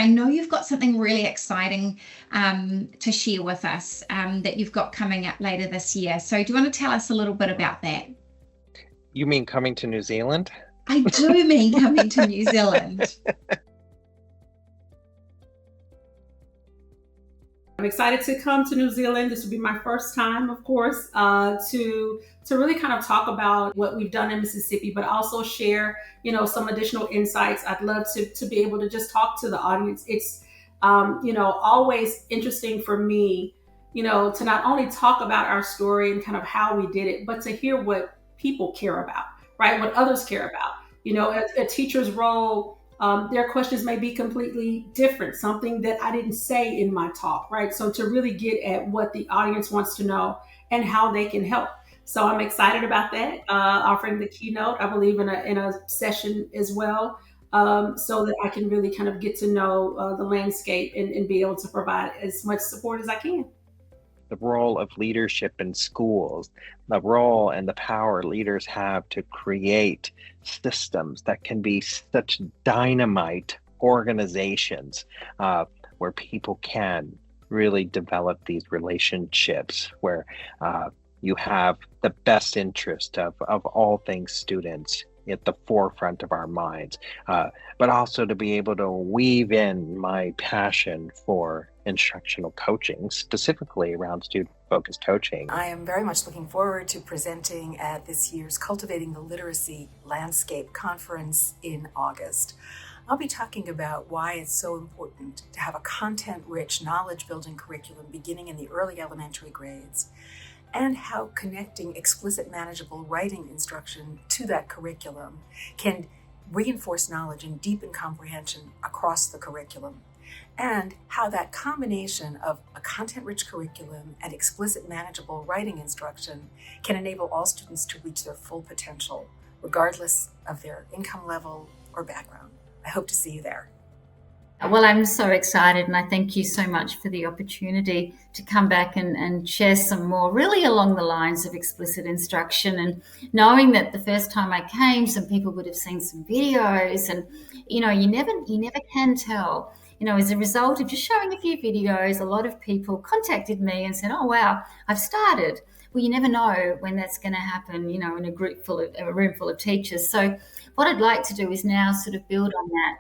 I know you've got something really exciting to share with us that you've got coming up later this year. So do you want to tell us a little bit about that? You mean coming to New Zealand? I do mean coming to New Zealand. I'm excited to come to New Zealand. This will be my first time, of course, to really kind of talk about what we've done in Mississippi, but also share, some additional insights. I'd love to be able to just talk to the audience. It's, always interesting for me, to not only talk about our story and kind of how we did it, but to hear what people care about, right? What others care about. A teacher's role. Their questions may be completely different, something that I didn't say in my talk, right? So to really get at what the audience wants to know and how they can help. So I'm excited about that, offering the keynote, I believe in a session as well, so that I can really kind of get to know the landscape and be able to provide as much support as I can. The role of leadership in schools, the role and the power leaders have to create systems that can be such dynamite organizations where people can really develop these relationships where you have the best interest of all things students at the forefront of our minds, but also to be able to weave in my passion for instructional coaching, specifically around student-focused coaching. I am very much looking forward to presenting at this year's Cultivating the Literacy Landscape Conference in August. I'll be talking about why it's so important to have a content-rich, knowledge-building curriculum beginning in the early elementary grades, and how connecting explicit, manageable writing instruction to that curriculum can reinforce knowledge and deepen comprehension across the curriculum, and how that combination of a content-rich curriculum and explicit, manageable writing instruction can enable all students to reach their full potential, regardless of their income level or background. I hope to see you there. Well, I'm so excited, and I thank you so much for the opportunity to come back and share some more, really along the lines of explicit instruction, and knowing that the first time I came, some people would have seen some videos, and you never can tell. As a result of just showing a few videos, a lot of people contacted me and said, "Oh wow, I've started." Well, you never know when that's going to happen, in a room full of teachers. So what I'd like to do is now sort of build on that